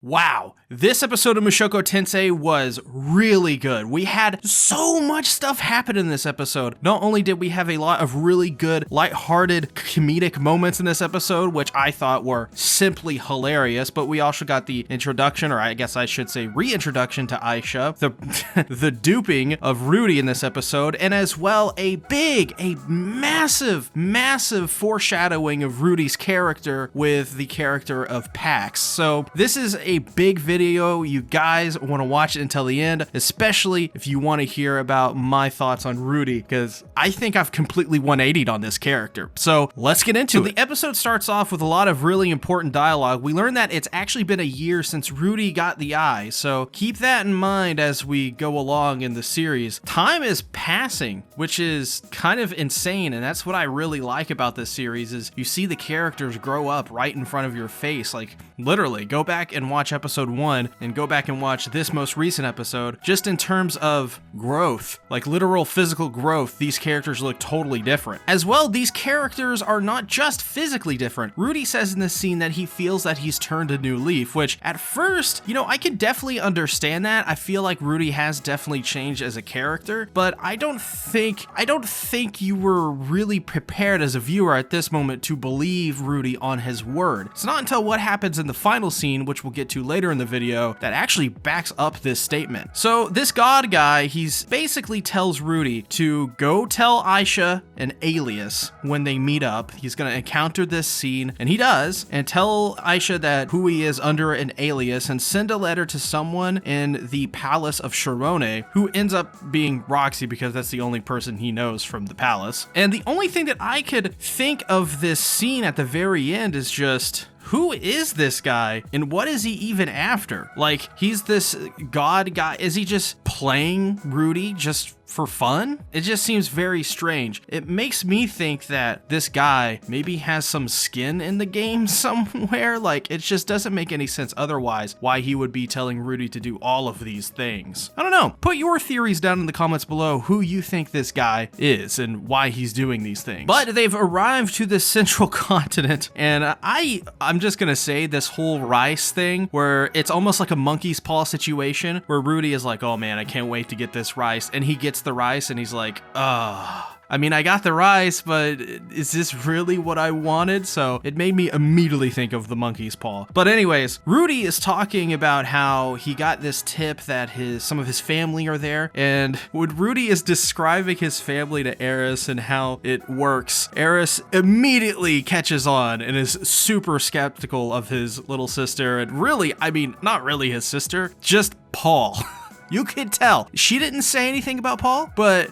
Wow, this episode of Mushoku Tensei was really good. We had so much stuff happen in this episode. Not only did we have a lot of really good, lighthearted, comedic moments in this episode, which I thought were simply hilarious, but we also got the introduction, or I guess I should say reintroduction to Aisha, the duping of Rudy in this episode, and as well a massive foreshadowing of Rudy's character with the character of Pax. So this is a big video. You guys want to watch it until the end, especially if you want to hear about my thoughts on Rudy, because I think I've completely 180'd on this character. So let's get into it. The episode starts off with a lot of really important dialogue. We learn that it's actually been a year since Rudy got the eye, so keep that in mind as we go along in the series. Time is passing, which is kind of insane, and that's what I really like about this series is you see the characters grow up right in front of your face. Like literally, go back and watch episode 1 and go back and watch this most recent episode. Just in terms of growth, like literal physical growth, these characters look totally different. As well, these characters are not just physically different. Rudy says in this scene that he feels that he's turned a new leaf, which at first, I could definitely understand that. I feel like Rudy has definitely changed as a character, but I don't think you were really prepared as a viewer at this moment to believe Rudy on his word. It's not until what happens in the final scene, which we'll get to later in the video, that actually backs up this statement. So this god guy, he's basically tells Rudy to go tell Aisha an alias when they meet up. He's gonna encounter this scene, and he does, and tell Aisha that who he is under an alias and send a letter to someone in the palace of Shirone, who ends up being Roxy because that's the only person he knows from the palace. And the only thing that I could think of this scene at the very end is just, who is this guy and what is he even after? Like, he's this god guy. Is he just playing Rudy just for fun? It just seems very strange. It makes me think that this guy maybe has some skin in the game somewhere. Like, it just doesn't make any sense otherwise why he would be telling Rudy to do all of these things. I don't know. Put your theories down in the comments below who you think this guy is and why he's doing these things. But they've arrived to the central continent, and I'm just gonna say this whole rice thing where it's almost like a monkey's paw situation where Rudy is like, oh man, I can't wait to get this rice, and he gets the rice and he's like, I mean, I got the rice, but is this really what I wanted? So it made me immediately think of the monkey's paw. But anyways, Rudy is talking about how he got this tip that some of his family are there. And when Rudy is describing his family to Eris and how it works, Eris immediately catches on and is super skeptical of his little sister. And really, I mean, not really his sister, just Paul. You could tell. She didn't say anything about Paul, but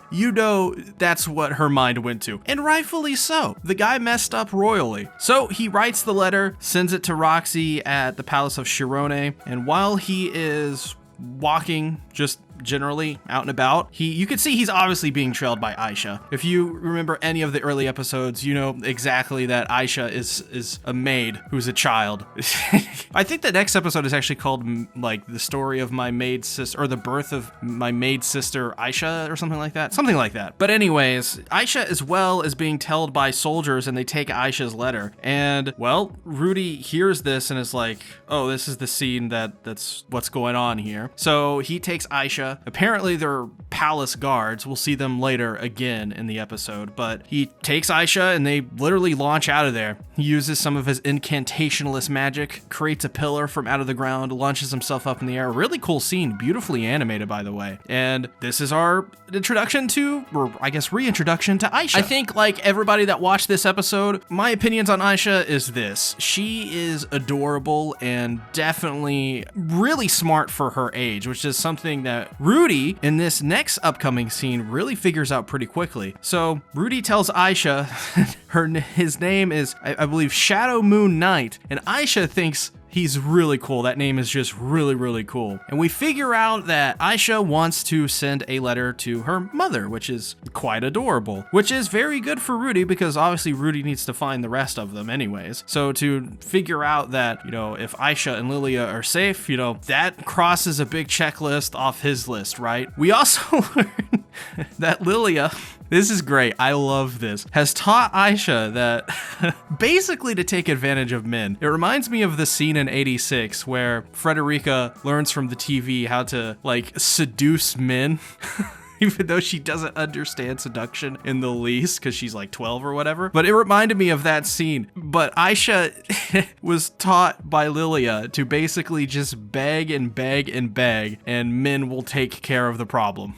that's what her mind went to. And rightfully so. The guy messed up royally. So he writes the letter, sends it to Roxy at the Palace of Shirone, and while he is walking just generally out and about, you can see he's obviously being trailed by Aisha. If you remember any of the early episodes, you know exactly that Aisha is a maid who's a child. I think the next episode is actually called like the story of my maid sister, or the birth of my maid sister Aisha, or something like that. But anyways, Aisha as well is being tailed by soldiers, and they take Aisha's letter, and well, Rudy hears this and is like, oh, this is the scene that's what's going on here. So he takes Aisha. Apparently they're palace guards. We'll see them later again in the episode, but he takes Aisha and they literally launch out of there. He uses some of his incantationalist magic, creates a pillar from out of the ground, launches himself up in the air. Really cool scene, beautifully animated, by the way. And this is our introduction to, or I guess reintroduction to Aisha. I think like everybody that watched this episode, my opinions on Aisha is this. She is adorable and definitely really smart for her age, which is something that Rudy in this next upcoming scene really figures out pretty quickly. So Rudy tells Aisha his name is, I believe, Shadow Moon Knight, and Aisha thinks he's really cool. That name is just really, really cool. And we figure out that Aisha wants to send a letter to her mother, which is quite adorable, which is very good for Rudy because obviously Rudy needs to find the rest of them anyways. So to figure out that, if Aisha and Lilia are safe, that crosses a big checklist off his list, right? We also learn that Lilia This is great. I love this. Has taught Aisha that basically to take advantage of men. It reminds me of the scene in 86 where Frederica learns from the TV how to like seduce men. Even though she doesn't understand seduction in the least because she's like 12 or whatever. But it reminded me of that scene. But Aisha was taught by Lilia to basically just beg and beg and beg, and men will take care of the problem.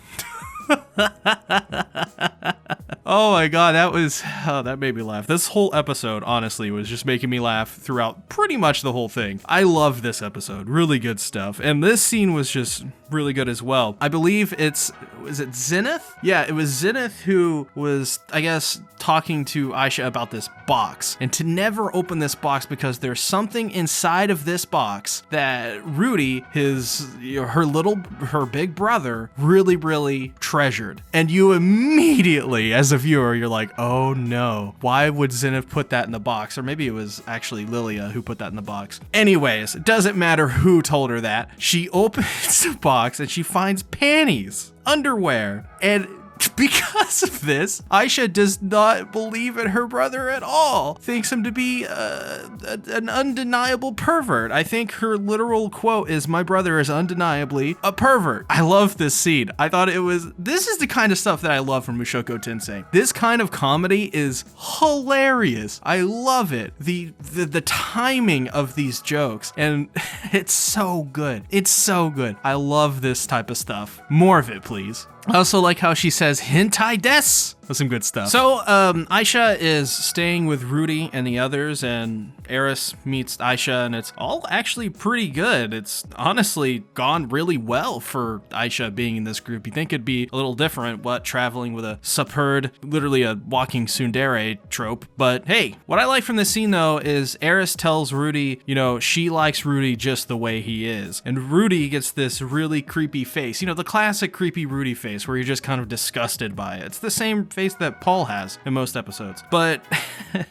Oh my god, that made me laugh. This whole episode, honestly, was just making me laugh throughout pretty much the whole thing. I love this episode. Really good stuff. And this scene was just really good as well. I believe is it Zenith? Yeah, it was Zenith who was, I guess, talking to Aisha about this box. And to never open this box because there's something inside of this box that Rudy, her big brother, really, really treasured. And you immediately, as a viewer, you're like, oh no, why would Zenith put that in the box? Or maybe it was actually Lilia who put that in the box. Anyways, it doesn't matter who told her that. She opens the box and she finds panties, underwear, and because of this, Aisha does not believe in her brother at all, thinks him to be an undeniable pervert. I think her literal quote is, "My brother is undeniably a pervert." I love this scene. I thought this is the kind of stuff that I love from Mushoku Tensei. This kind of comedy is hilarious. I love it. The timing of these jokes, and it's so good. It's so good. I love this type of stuff. More of it, please. I also like how she says hentai des. That's some good stuff. So Aisha is staying with Rudy and the others, and Eris meets Aisha, and it's all actually pretty good. It's honestly gone really well for Aisha being in this group. You think it'd be a little different, what, traveling with a superb, literally a walking tsundere trope. But hey, what I like from this scene though is Eris tells Rudy, she likes Rudy just the way he is. And Rudy gets this really creepy face, the classic creepy Rudy face where you're just kind of disgusted by it. It's the same face that Paul has in most episodes. But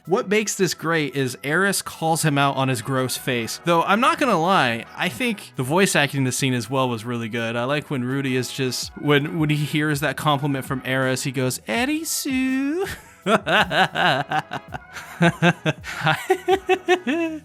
what makes this great is Eris calls him out on his gross face. Though I'm not gonna lie, I think the voice acting in the scene as well was really good. I like when Rudy is just, when he hears that compliment from Eris, he goes, "Erisu."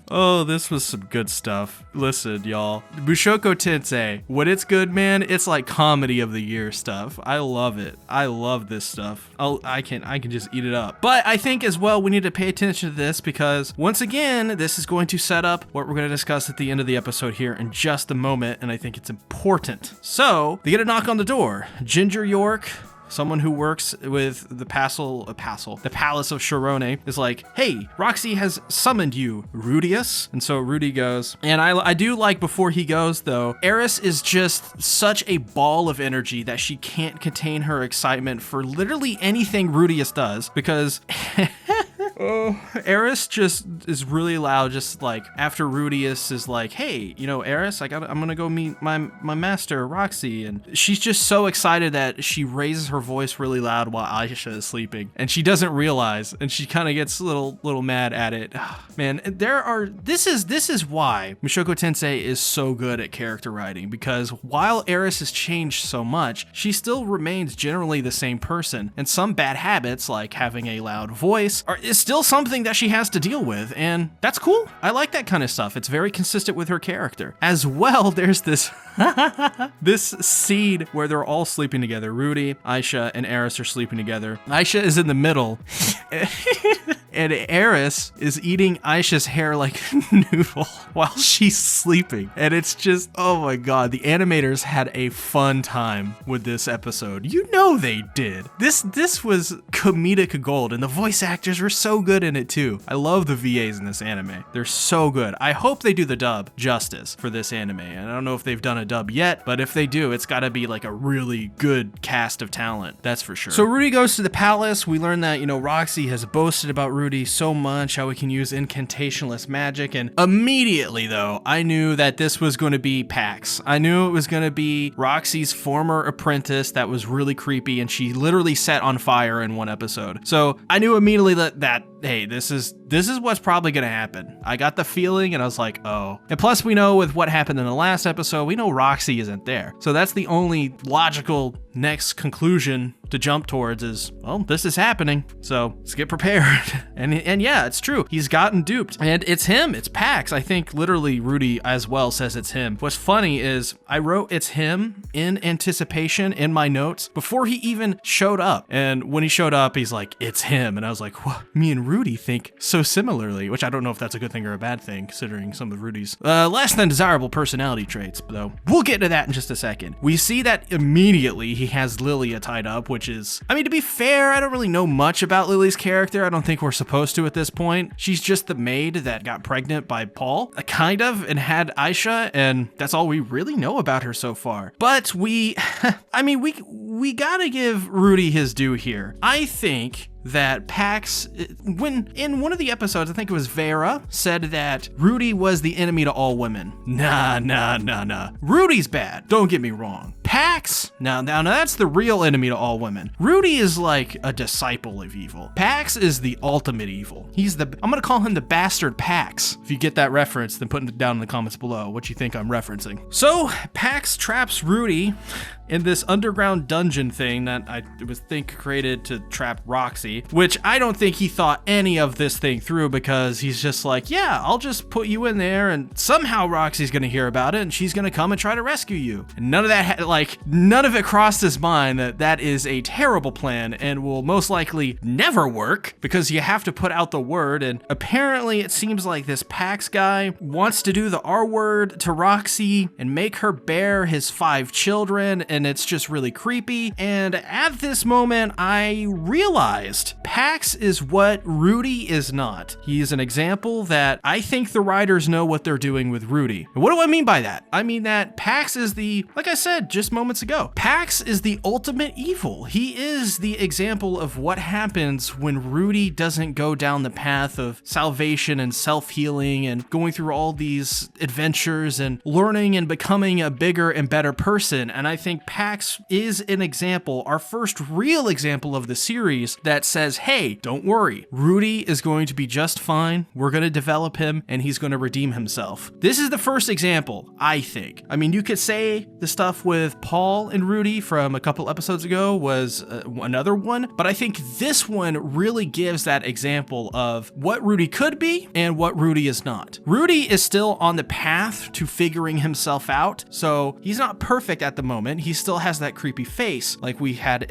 Oh, this was some good stuff. Listen, y'all. Mushoku Tensei, when it's good, man, it's like comedy of the year stuff. I love it. I love this stuff. I can just eat it up. But I think as well, we need to pay attention to this because once again, this is going to set up what we're going to discuss at the end of the episode here in just a moment, and I think it's important. So, they get a knock on the door. Ginger York, someone who works with the Palace of Shirone, is like, "Hey, Roxy has summoned you, Rudius." And so Rudy goes, and I do like before he goes though, Eris is just such a ball of energy that she can't contain her excitement for literally anything Rudius does, because Eris just is really loud, just like after Rudius is like, "Hey, Eris, I'm gonna go meet my master, Roxy," and she's just so excited that she raises her voice really loud while Aisha is sleeping, and she doesn't realize, and she kind of gets a little mad at it. Man, this is why Mushoku Tensei is so good at character writing, because while Eris has changed so much, she still remains generally the same person, and some bad habits like having a loud voice is still something that she has to deal with, and that's cool. I like that kind of stuff. It's very consistent with her character. As well, there's this this scene where they're all sleeping together. Rudy, Aisha, and Eris are sleeping together. Aisha is in the middle. And Eris is eating Aisha's hair like a noodle while she's sleeping. And it's just, oh my god, the animators had a fun time with this episode. They did. This was comedic gold, and the voice actors were so good in it too. I love the VAs in this anime. They're so good. I hope they do the dub justice for this anime. And I don't know if they've done a dub yet, but if they do, it's gotta be like a really good cast of talent. That's for sure. So Rudy goes to the palace. We learn that, Roxy has boasted about Rudy so much, how we can use incantationless magic, and immediately though, I knew that this was going to be Pax. I knew it was going to be Roxy's former apprentice that was really creepy, and she literally set on fire in one episode. So I knew immediately that hey, this is what's probably gonna happen. I got the feeling, and I was like, oh. And plus, we know with what happened in the last episode, we know Roxy isn't there. So that's the only logical next conclusion to jump towards is, well, this is happening, so let's get prepared. and yeah, it's true. He's gotten duped, and it's him. It's Pax. I think literally Rudy as well says it's him. What's funny is I wrote it's him in anticipation in my notes before he even showed up. And when he showed up, he's like, it's him. And I was like, well, me and Rudy think so similarly, which I don't know if that's a good thing or a bad thing, considering some of Rudy's less than desirable personality traits, though. We'll get to that in just a second. We see that immediately he has Lilia tied up, which is, I mean, to be fair, I don't really know much about Lily's character. I don't think we're supposed to at this point. She's just the maid that got pregnant by Paul, kind of, and had Aisha, and that's all we really know about her so far. But we gotta give Rudy his due here. I think that Pax, when in one of the episodes, I think it was Vera, said that Rudy was the enemy to all women. Nah. Rudy's bad. Don't get me wrong. Pax, now that's the real enemy to all women. Rudy is like a disciple of evil. Pax is the ultimate evil. I'm gonna call him the bastard Pax. If you get that reference, then put it down in the comments below what you think I'm referencing. So Pax traps Rudy in this underground dungeon thing that I think created to trap Roxy, which I don't think he thought any of this thing through, because he's just like, yeah, I'll just put you in there and somehow Roxy's gonna hear about it and she's gonna come and try to rescue you. And none of it crossed his mind that is a terrible plan and will most likely never work, because you have to put out the word. And apparently it seems like this Pax guy wants to do the R word to Roxy and make her bear his 5 children, and it's just really creepy. And at this moment, I realized Pax is what Rudy is not. He is an example that I think the writers know what they're doing with Rudy. And what do I mean by that? I mean that Pax is like I said just moments ago, Pax is the ultimate evil. He is the example of what happens when Rudy doesn't go down the path of salvation and self-healing and going through all these adventures and learning and becoming a bigger and better person. And I think Pax is an example, our first real example of the series, that says, hey, don't worry, Rudy is going to be just fine. We're going to develop him and he's going to redeem himself. This is the first example, I think. I mean, you could say the stuff with Paul and Rudy from a couple episodes ago was another one, but I think this one really gives that example of what Rudy could be and what Rudy is not. Rudy is still on the path to figuring himself out, so he's not perfect at the moment. He still has that creepy face like we had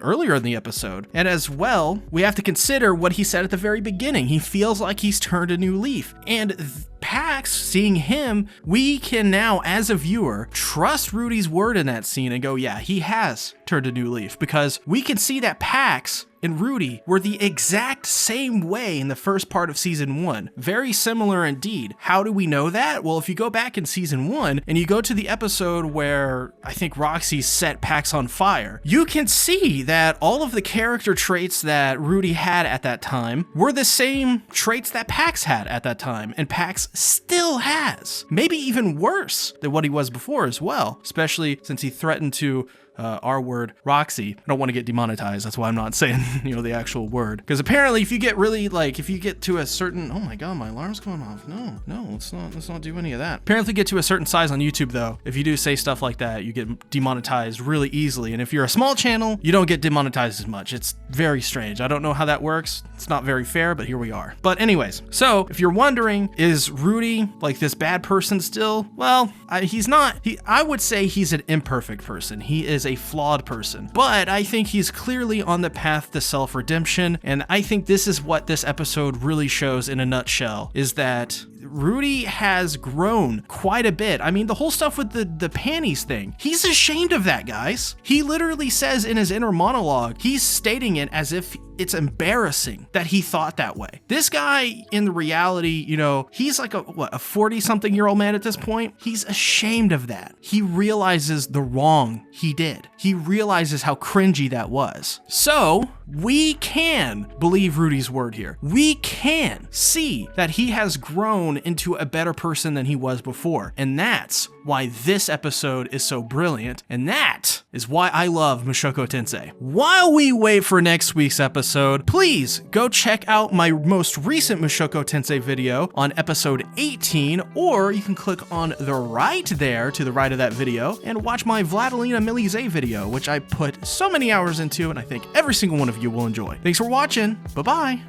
earlier in the episode. And as well, we have to consider what he said at the very beginning. He feels like he's turned a new leaf. And Pax, seeing him, we can now, as a viewer, trust Rudy's word in that scene and go, yeah, he has turned a new leaf, because we can see that Pax and Rudy were the exact same way in the first part of season 1. Very similar indeed. How do we know that? Well, if you go back in season 1 and you go to the episode where I think Roxy set Pax on fire, you can see that all of the character traits that Rudy had at that time were the same traits that Pax had at that time, and Pax still has. Maybe even worse than what he was before as well, especially since he threatened to R word Roxy. I don't want to get demonetized. That's why I'm not saying, the actual word. Because apparently if you get really if you get to a certain, oh my God, my alarm's going off. No, let's not do any of that. Apparently get to a certain size on YouTube though, if you do say stuff like that, you get demonetized really easily. And if you're a small channel, you don't get demonetized as much. It's very strange. I don't know how that works. It's not very fair, but here we are. But anyways, so if you're wondering, is Rudy like this bad person still? Well, he's not. I would say he's an imperfect person. He is a flawed person, but I think he's clearly on the path to self-redemption. And I think this is what this episode really shows in a nutshell, is that Rudy has grown quite a bit. I mean, the whole stuff with the panties thing, he's ashamed of that, guys. He literally says in his inner monologue, he's stating it as if it's embarrassing that he thought that way. This guy, in the reality, he's like a 40-something-year-old man at this point. He's ashamed of that. He realizes the wrong he did. He realizes how cringy that was. So we can believe Rudy's word here. We can see that he has grown into a better person than he was before. And that's why this episode is so brilliant. And that is why I love Mushoku Tensei. While we wait for next week's episode, please go check out my most recent Mushoku Tensei video on episode 18, or you can click on the right there to the right of that video and watch my Vladilena Milize video, which I put so many hours into and I think every single one of you will enjoy. Thanks for watching. Bye-bye.